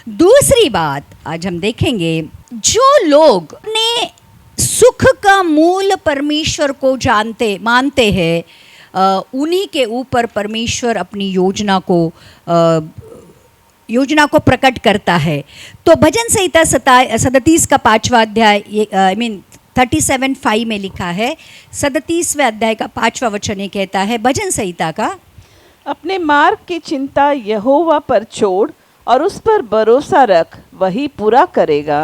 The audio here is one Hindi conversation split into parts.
दूसरी बात आज हम देखेंगे, जो लोग अपने सुख का मूल परमेश्वर को मानते हैं, उन्हीं के ऊपर परमेश्वर अपनी योजना को प्रकट करता है। तो भजन संहिता 37 का 5वां अध्याय, 37:5 में लिखा है, 37वें अध्याय का 5वां वचन ये कहता है भजन संहिता का, अपने मार्ग की चिंता यहोवा पर छोड़ और उस पर भरोसा रख, वही पूरा करेगा।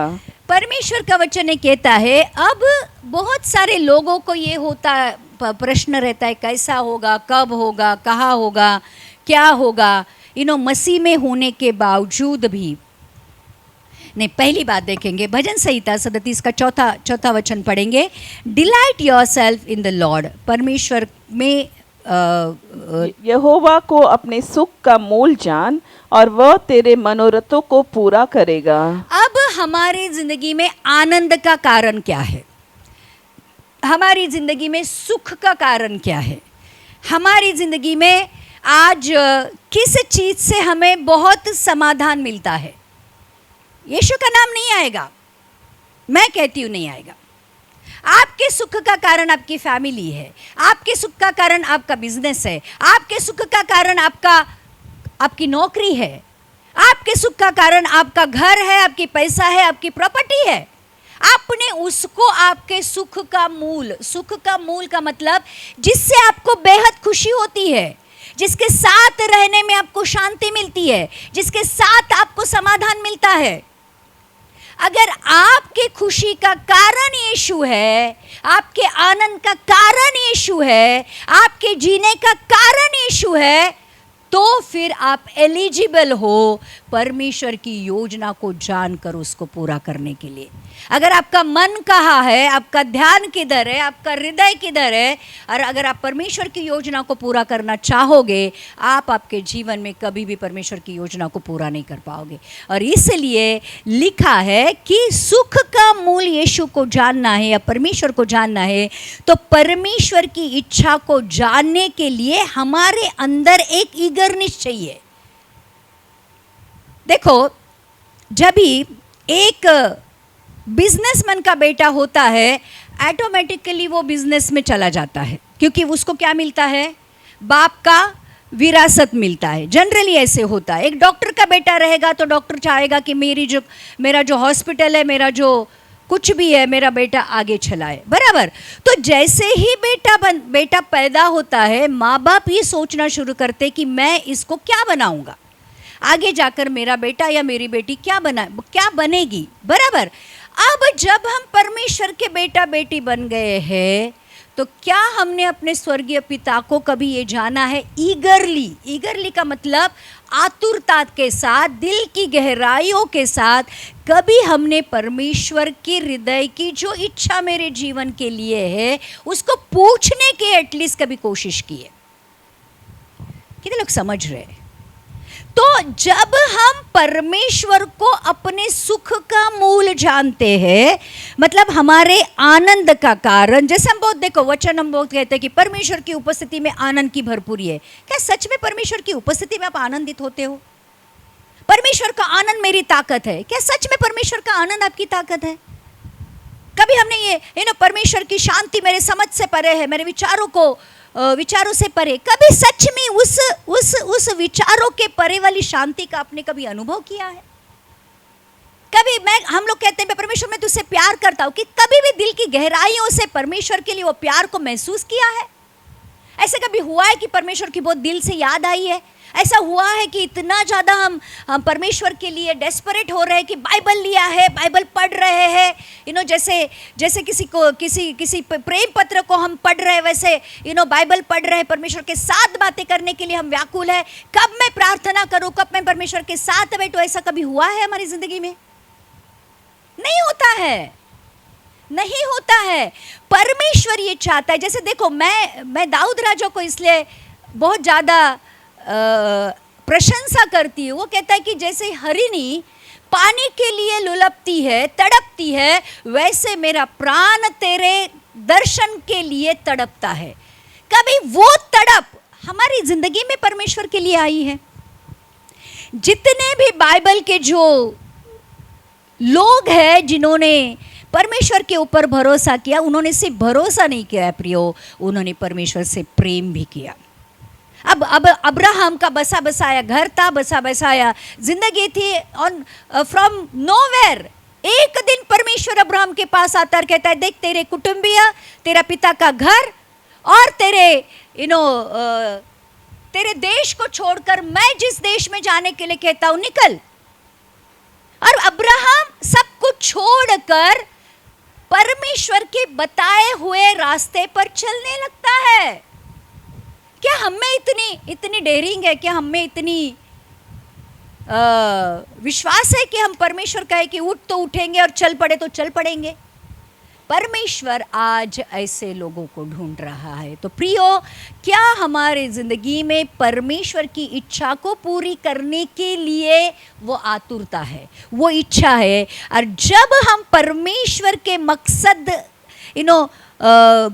परमेश्वर का वचन ये कहता है। अब बहुत सारे लोगों को ये होता प्रश्न रहता है, कैसा होगा, कब होगा, कहाँ होगा, क्या होगा, मसीह में होने के बावजूद भी नहीं। पहली बात देखेंगे, भजन संहिता 37 का चौथा वचन पढ़ेंगे, delight yourself in the Lord, परमेश्वर में यहोवा को अपने सुख का मूल जान और वह तेरे मनोरथों को पूरा करेगा। अब हमारी जिंदगी में आनंद का कारण क्या है? हमारी जिंदगी में सुख का कारण क्या है? हमारी जिंदगी में आज किस चीज से हमें बहुत समाधान मिलता है? यीशु का नाम नहीं आएगा, मैं कहती हूँ नहीं आएगा। आपके सुख का कारण आपकी फैमिली है, आपके सुख का कारण आपका बिजनेस है, आपके सुख का कारण आपकी नौकरी है, आपके सुख का कारण आपका घर है, आपकी पैसा है, आपकी प्रॉपर्टी है। आपने उसको आपके सुख का मूल का मतलब जिससे आपको बेहद खुशी होती है, जिसके साथ रहने में आपको शांति मिलती है, जिसके साथ आपको समाधान मिलता है। अगर आपके खुशी का कारण यीशु है, आपके आनंद का कारण यीशु है, आपके जीने का कारण यीशु है, तो फिर आप एलिजिबल हो परमेश्वर की योजना को जानकर उसको पूरा करने के लिए। अगर आपका मन कहाँ है, आपका ध्यान किधर है, आपका हृदय किधर है, और अगर आप परमेश्वर की योजना को पूरा करना चाहोगे, आप आपके जीवन में कभी भी परमेश्वर की योजना को पूरा नहीं कर पाओगे। और इसलिए लिखा है कि सुख का मूल यीशु को जानना है या परमेश्वर को जानना है, तो परमेश्वर की इच्छा को जानने के लिए हमारे अंदर एक ईगरनेस चाहिए। देखो, जब भी एक बिजनेसमैन का बेटा होता है, ऑटोमेटिकली वो बिजनेस में चला जाता है, क्योंकि उसको क्या मिलता है? बाप का विरासत मिलता है। जनरली ऐसे होता है। एक डॉक्टर का बेटा रहेगा तो डॉक्टर चाहेगा कि मेरा जो हॉस्पिटल है, मेरा जो कुछ भी है, मेरा बेटा आगे चलाए, बराबर। तो जैसे ही बेटा पैदा होता है, माँ बाप ये सोचना शुरू करते कि मैं इसको क्या बनाऊंगा, आगे जाकर मेरा बेटा या मेरी बेटी क्या बनेगी, बराबर। अब जब हम परमेश्वर के बेटा बेटी बन गए हैं, तो क्या हमने अपने स्वर्गीय पिता को कभी ये जाना है? ईगरली का मतलब आतुरता के साथ, दिल की गहराइयों के साथ कभी हमने परमेश्वर की हृदय की जो इच्छा मेरे जीवन के लिए है उसको पूछने की एटलीस्ट कभी कोशिश की है? कितने लोग समझ रहे हैं? तो जब हम परमेश्वर को अपने सुख का मूल जानते हैं, मतलब हमारे आनंद का कारण, जैसे हम हम बहुत कहते हैं कि परमेश्वर की उपस्थिति में आनंद की भरपूरी है। क्या सच में परमेश्वर की उपस्थिति में आप आनंदित होते हो? परमेश्वर का आनंद मेरी ताकत है। क्या सच में परमेश्वर का आनंद आपकी ताकत है? कभी हमने ये परमेश्वर की शांति मेरे समझ से परे है, मेरे विचारों से परे, कभी सच में उस विचारों के परे वाली शांति का आपने कभी अनुभव किया है? कभी हम लोग कहते हैं परमेश्वर मैं तुझसे प्यार करता हूं, कि कभी भी दिल की गहराइयों से परमेश्वर के लिए वो प्यार को महसूस किया है? ऐसे कभी हुआ है कि परमेश्वर की बहुत दिल से याद आई है? ऐसा हुआ है कि इतना ज़्यादा हम परमेश्वर के लिए डेस्परेट हो रहे हैं कि बाइबल लिया है, बाइबल पढ़ रहे हैं, जैसे किसी प्रेम पत्र को हम पढ़ रहे हैं, वैसे बाइबल पढ़ रहे हैं, परमेश्वर के साथ बातें करने के लिए हम व्याकुल है। कब मैं प्रार्थना करूं, कब मैं परमेश्वर के साथ बैठूं? ऐसा कभी हुआ है हमारी जिंदगी में? नहीं होता है, नहीं होता है। परमेश्वर ये चाहता है, जैसे देखो, मैं दाऊद राजा को इसलिए बहुत ज़्यादा प्रशंसा करती हूँ। वो कहता है कि जैसे हरिणी पानी के लिए लुलपती है, तड़पती है, वैसे मेरा प्राण तेरे दर्शन के लिए तड़पता है। कभी वो तड़प हमारी जिंदगी में परमेश्वर के लिए आई है? जितने भी बाइबल के जो लोग हैं जिन्होंने परमेश्वर के ऊपर भरोसा किया, उन्होंने सिर्फ भरोसा नहीं किया है प्रियो, उन्होंने परमेश्वर से प्रेम भी किया। अब अब्राहम का बसा बसाया घर था, बसा बसाया जिंदगी थी, ऑन फ्रॉम नोवेयर एक दिन परमेश्वर अब्राहम के पास आता और कहता है, देख तेरे कुटुंबीय, तेरा पिता का घर और तेरे तेरे देश को छोड़कर मैं जिस देश में जाने के लिए कहता हूं निकल। और अब्राहम सब कुछ छोड़कर परमेश्वर के बताए हुए रास्ते पर चलने लगता है। क्या हमें इतनी डेयरिंग है, क्या हमें इतनी विश्वास है कि हम परमेश्वर कहे कि उठ तो उठेंगे और चल पड़े तो चल पड़ेंगे? परमेश्वर आज ऐसे लोगों को ढूंढ रहा है। तो प्रियो, क्या हमारे जिंदगी में परमेश्वर की इच्छा को पूरी करने के लिए वो आतुरता है, वो इच्छा है? और जब हम परमेश्वर के मकसद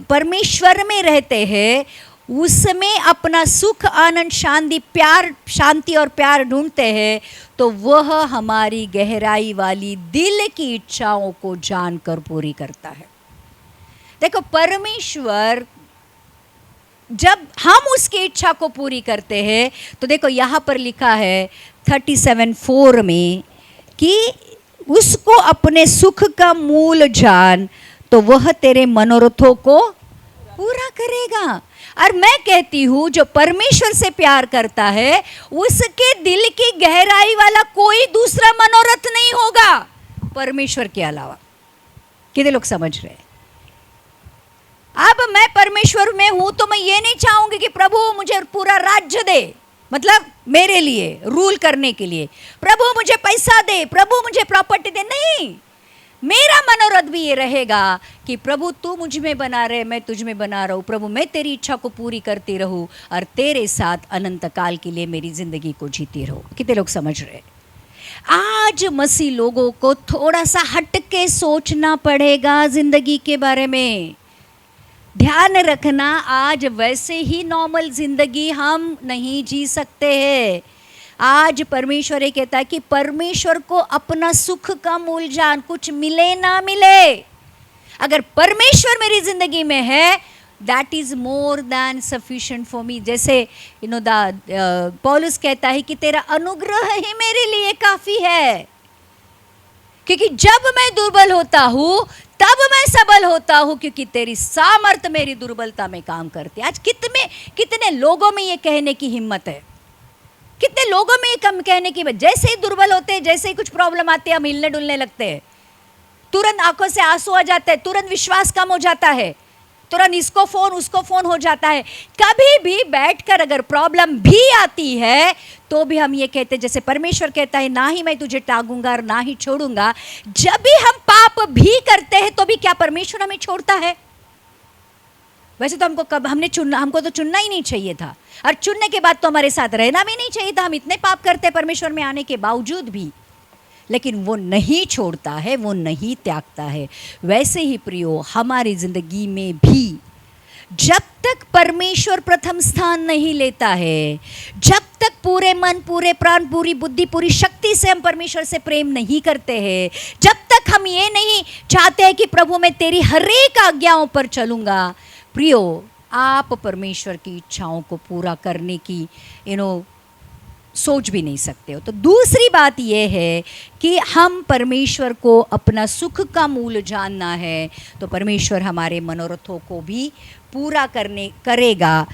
परमेश्वर में रहते हैं, उसमें अपना सुख आनंद शांति और प्यार ढूंढते हैं, तो वह हमारी गहराई वाली दिल की इच्छाओं को जानकर पूरी करता है। देखो, परमेश्वर जब हम उसकी इच्छा को पूरी करते हैं, तो देखो यहाँ पर लिखा है 37:4 में कि उसको अपने सुख का मूल जान, तो वह तेरे मनोरथों को पूरा करेगा। और मैं कहती हूँ, जो परमेश्वर से प्यार करता है, उसके दिल की गहराई वाला कोई दूसरा मनोरथ नहीं होगा परमेश्वर के अलावा। कितने लोग समझ रहे हैं? अब मैं परमेश्वर में हूं तो मैं ये नहीं चाहूंगी कि प्रभु मुझे पूरा राज्य दे, मतलब मेरे लिए रूल करने के लिए, प्रभु मुझे पैसा दे, प्रभु मुझे प्रॉपर्टी दे। नहीं, मेरा मनोरथ भी ये रहेगा कि प्रभु तू मुझ में बना रहे, मैं तुझ में बना रहा हूँ, प्रभु मैं तेरी इच्छा को पूरी करती रहूँ और तेरे साथ अनंत काल के लिए मेरी जिंदगी को जीती रहूँ। कितने लोग समझ रहे? आज मसीह लोगों को थोड़ा सा हट के सोचना पड़ेगा जिंदगी के बारे में। ध्यान रखना, आज वैसे ही नॉर्मल जिंदगी हम नहीं जी सकते हैं। आज परमेश्वर ये कहता है कि परमेश्वर को अपना सुख का मूल जान, कुछ मिले ना मिले, अगर परमेश्वर मेरी जिंदगी में है, that is more than sufficient for me. जैसे पौलुस कहता है कि तेरा अनुग्रह ही मेरे लिए काफी है, क्योंकि जब मैं दुर्बल होता हूँ तब मैं सबल होता हूँ, क्योंकि तेरी सामर्थ मेरी दुर्बलता में काम करती है। आज कितने लोगों में ये कहने की हिम्मत है, कितने लोगों में ये कम कहने की, जैसे ही दुर्बल होते हैं, जैसे ही कुछ प्रॉब्लम आती है, हम हिलने डुलने लगते हैं, तुरंत आंखों से आंसू आ जाते हैं, तुरंत विश्वास कम हो जाता है, तुरंत इसको फोन उसको फोन हो जाता है। कभी भी बैठकर अगर प्रॉब्लम भी आती है तो भी हम ये कहते हैं, जैसे परमेश्वर कहता है, ना ही मैं तुझे टांगूंगा और ना ही छोड़ूंगा। जब भी हम पाप भी करते हैं तो भी क्या परमेश्वर हमें छोड़ता है? वैसे तो हमको तो चुनना ही नहीं चाहिए था, और चुनने के बाद तो हमारे साथ रहना भी नहीं चाहिए था। हम इतने पाप करते हैं परमेश्वर में आने के बावजूद भी, लेकिन वो नहीं छोड़ता है, वो नहीं त्यागता है। वैसे ही प्रियो, हमारी जिंदगी में भी जब तक परमेश्वर प्रथम स्थान नहीं लेता है, जब तक पूरे मन, पूरे प्राण, पूरी बुद्धि, पूरी शक्ति से हम परमेश्वर से प्रेम नहीं करते हैं, जब तक हम ये नहीं चाहते हैं कि प्रभु मैं तेरी हर एक आज्ञाओं पर चलूंगा, प्रियो, आप परमेश्वर की इच्छाओं को पूरा करने की सोच भी नहीं सकते हो। तो दूसरी बात यह है कि हम परमेश्वर को अपना सुख का मूल जानना है, तो परमेश्वर हमारे मनोरथों को भी पूरा करेगा।